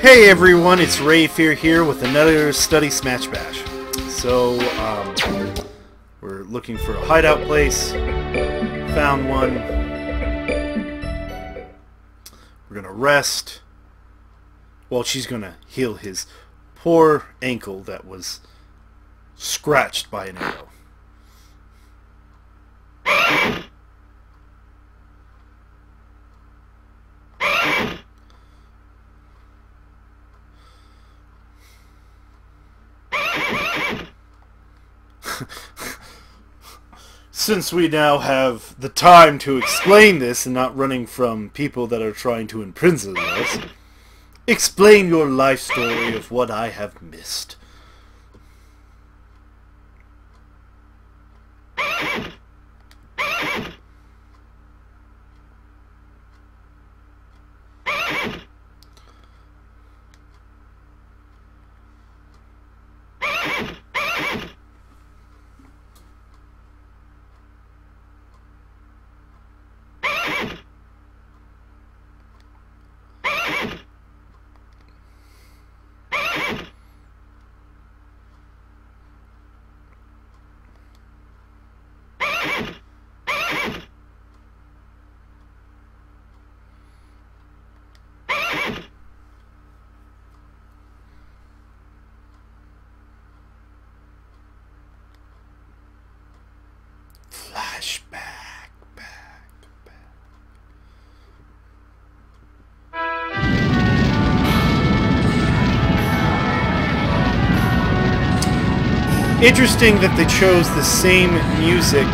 Hey everyone, it's Ray Fear here with another Study Smash Bash. So, we're looking for a hideout place. Found one. We're gonna rest while she's gonna heal his poor ankle that was scratched by an arrow. Since we now have the time to explain this and not running from people that are trying to imprison us, explain your life story of what I have missed. Flashback, back. Interesting that they chose the same music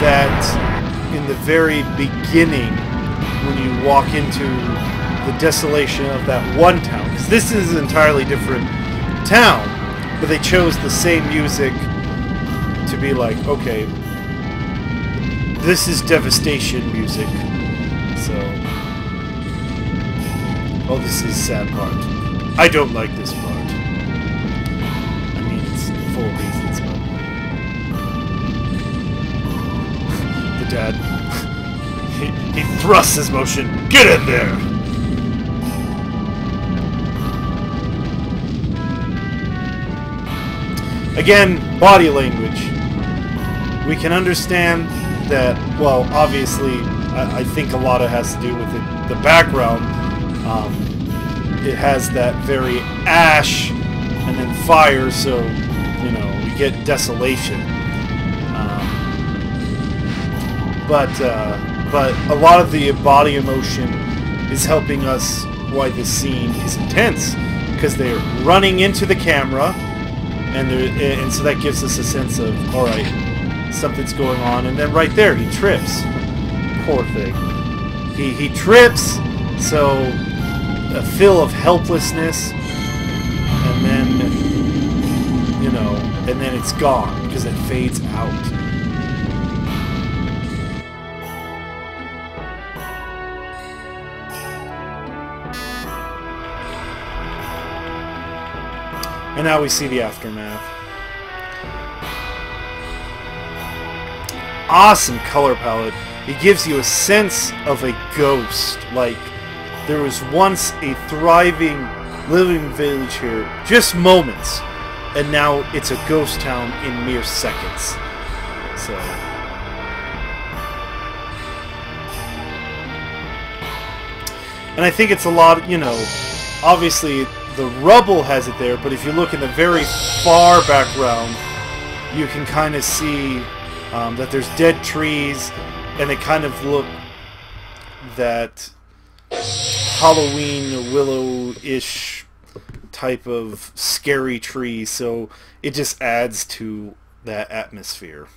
that in the very beginning when you walk into the desolation of that one town. Because this is an entirely different town, but they chose the same music to be like, okay, this is devastation music. So, oh, this is sad part. I don't like this part. I mean, it's full of reasons, but the dad, he thrusts his motion. Get in there! Again, body language. We can understand that, well, obviously, I think a lot of it has to do with the background. It has that very ash and then fire, so, you know, we get desolation. But a lot of the body emotion is helping us why this scene is intense, because they're running into the camera, and so that gives us a sense of, alright, something's going on, and then right there he trips. Poor thing. He trips, so a feel of helplessness, and then, you know, and then it's gone because it fades out. And now we see the aftermath. Awesome color palette. It gives you a sense of a ghost. Like, there was once a thriving, living village here. Just moments. And now it's a ghost town in mere seconds. So... and I think it's a lot, you know, obviously the rubble has it there, but if you look in the very far background, you can kind of see that there's dead trees, and they kind of look that Halloween willow-ish type of scary tree, so it just adds to that atmosphere.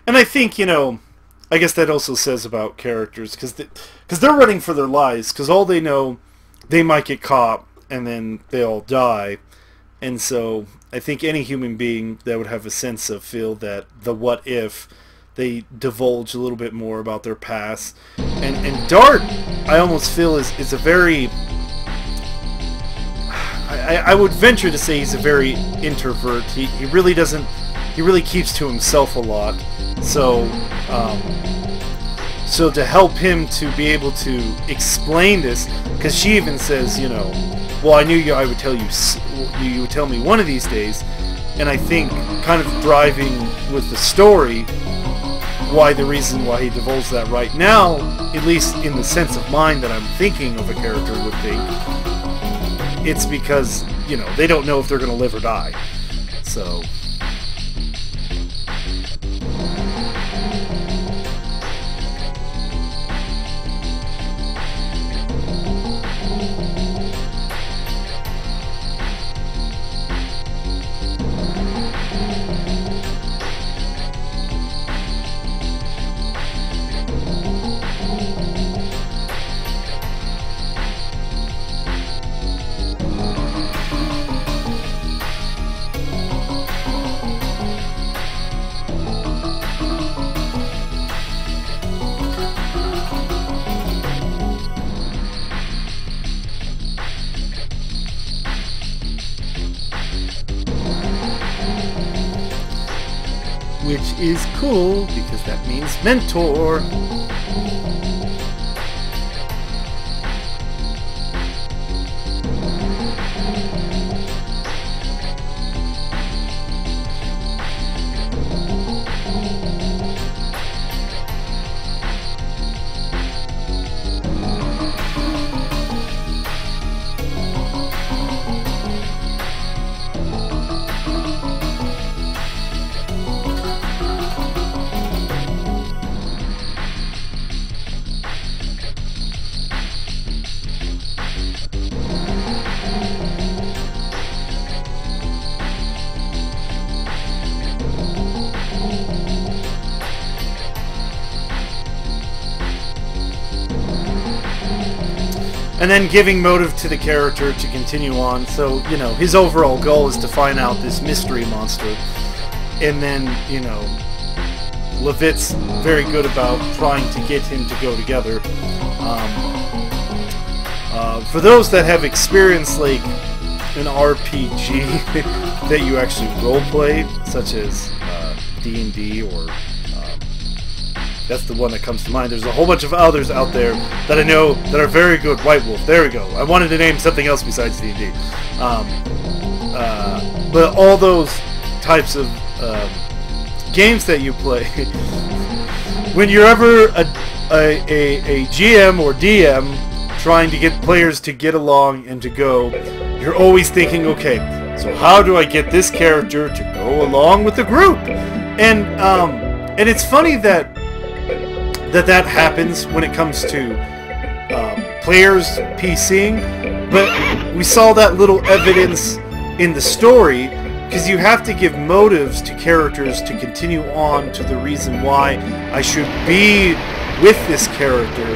And I think, you know, I guess that also says about characters, because they're running for their lives, because all they know, they might get caught, and then they all die. And so, I think any human being that would have a sense of feel that the what if, they divulge a little bit more about their past. And Dart, I almost feel is a very, I would venture to say he's a very introvert. He really doesn't, he really keeps to himself a lot. So so to help him to be able to explain this, because she even says, you know, well, I knew I would tell you, you would tell me one of these days. And I think kind of driving with the story, why the reason why he divulged that right now, at least in the sense of mind that I'm thinking of a character would think, it's because, you know, they don't know if they're going to live or die. So... which is cool, because that means mentor. And then giving motive to the character to continue on. So, you know, his overall goal is to find out this mystery monster. And then, you know, Levitt's very good about trying to get him to go together. For those that have experienced, like, an RPG that you actually roleplay, such as D&D or... that's the one that comes to mind. There's a whole bunch of others out there that I know that are very good. White Wolf, there we go. I wanted to name something else besides D&D. But all those types of games that you play, when you're ever a GM or DM trying to get players to get along and to go, you're always thinking, okay, so how do I get this character to go along with the group? And it's funny that that happens when it comes to players PCing, but we saw that little evidence in the story, because you have to give motives to characters to continue on to the reason why I should be with this character,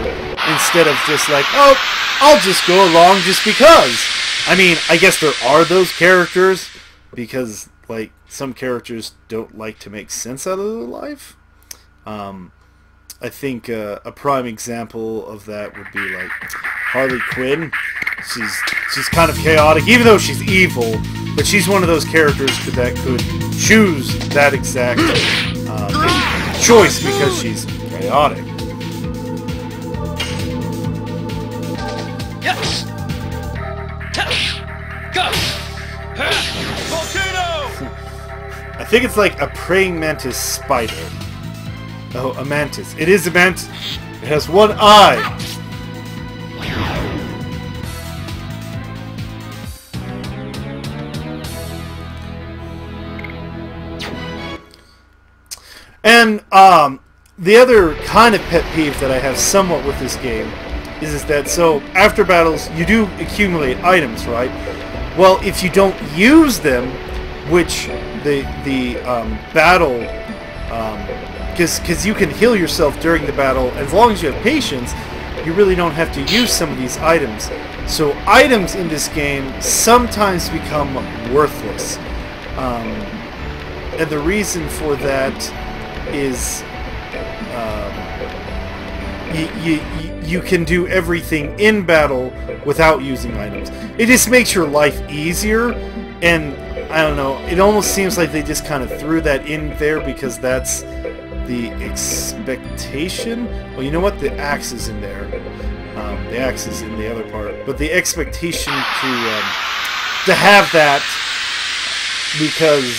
instead of just like, oh, I'll just go along just because. I mean, I guess there are those characters, because, like, some characters don't like to make sense out of their life. I think a prime example of that would be like Harley Quinn. She's kind of chaotic, even though she's evil. But she's one of those characters that could choose that exact choice because she's chaotic. Yes. Go. Volcano. I think it's like a praying mantis spider. Oh, a mantis. It is a mantis. It has one eye. And the other kind of pet peeve that I have somewhat with this game is that, so after battles you do accumulate items, right? Well, if you don't use them, which the battle, because you can heal yourself during the battle, as long as you have patience, you really don't have to use some of these items. So items in this game sometimes become worthless, and the reason for that is you can do everything in battle without using items. It just makes your life easier, and I don't know, it almost seems like they just kind of threw that in there because that's the expectation. Well, you know what? The axe is in there. The axe is in the other part, but the expectation to have that because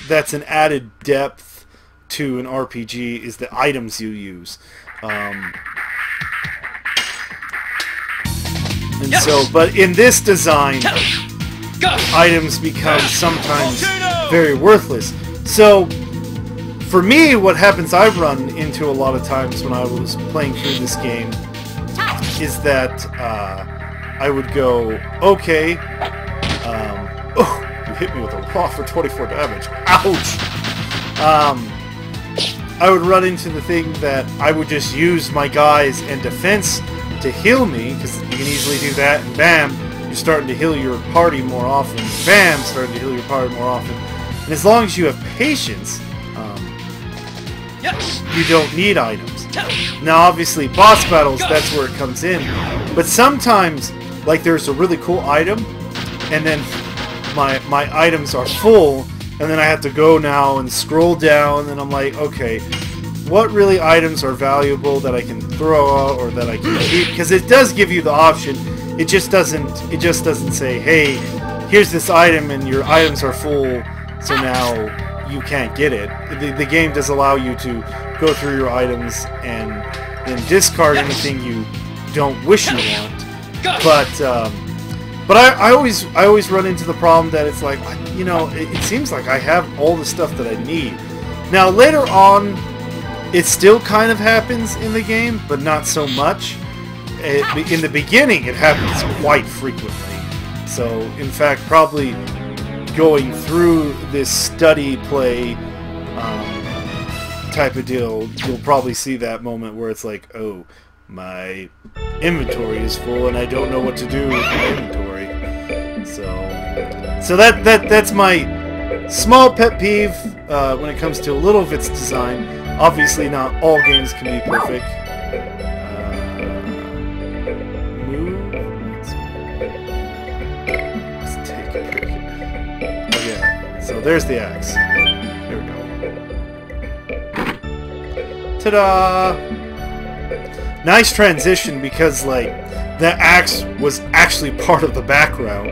that's an added depth to an RPG is the items you use. And so, but in this design, items become sometimes very worthless. So, for me, what happens I've run into a lot of times when I was playing through this game is that I would go, okay, oh, you hit me with a rock for 24 damage. Ouch! I would run into the thing that I would just use my guys and defense to heal me, because you can easily do that, and bam, you're starting to heal your party more often. Bam, starting to heal your party more often. And as long as you have patience, you don't need items. Now, obviously, boss battles, that's where it comes in. But sometimes, like, there's a really cool item, and then my items are full, and then I have to go now and scroll down, and I'm like, okay, what really items are valuable that I can throw out or that I can keep? Because it does give you the option. It just doesn't say, hey, here's this item and your items are full, so now you can't get it. The game does allow you to go through your items and then discard anything you don't wish you want. But I always run into the problem that it's like, you know, it seems like I have all the stuff that I need. Now later on, it still kind of happens in the game, but not so much. In the beginning, it happens quite frequently. So, in fact, probably going through this study play type of deal, you'll probably see that moment where it's like, oh, my inventory is full and I don't know what to do with my inventory. So that's my small pet peeve when it comes to a little of its design. Obviously, not all games can be perfect. Move. Let's take a break. Oh yeah. So there's the axe. Here we go. Ta-da! Nice transition because, like, that axe was actually part of the background.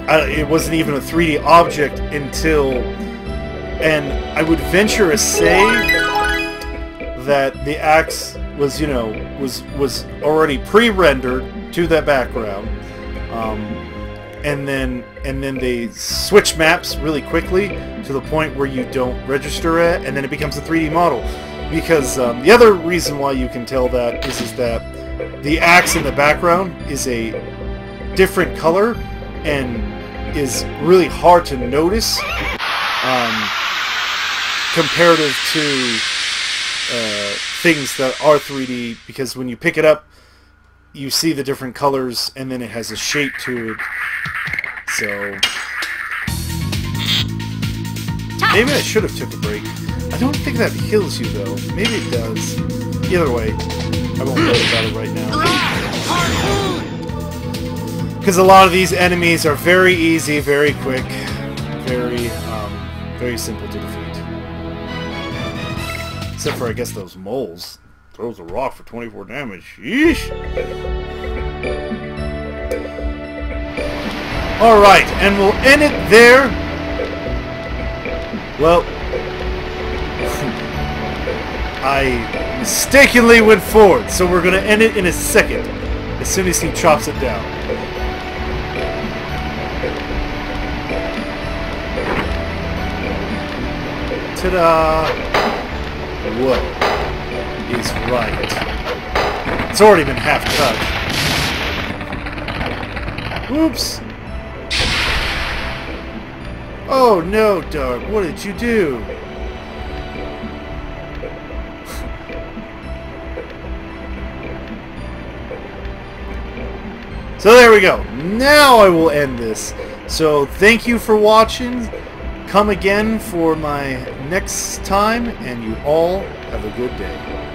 It wasn't even a 3D object until, and I would venture to say that the axe was, you know, was already pre-rendered to that background, and then they switch maps really quickly to the point where you don't register it, and then it becomes a 3D model. Because the other reason why you can tell that is that the axe in the background is a different color and is really hard to notice comparative to things that are 3D, because when you pick it up you see the different colors and then it has a shape to it. So maybe I should have took a break. I don't think that heals you, though. Maybe it does. Either way, I won't worry about it right now. Because a lot of these enemies are very easy, very quick, very simple to defeat. Except for, I guess, those moles. Throws a rock for 24 damage. Yeesh! Alright, and we'll end it there. Well, I mistakenly went forward, so we're going to end it in a second, as soon as he chops it down. Ta-da! What is right? It's already been half cut. Whoops! Oh no, Doug, what did you do? So there we go. Now I will end this. So thank you for watching. Come again for my next time, and you all Have a good day.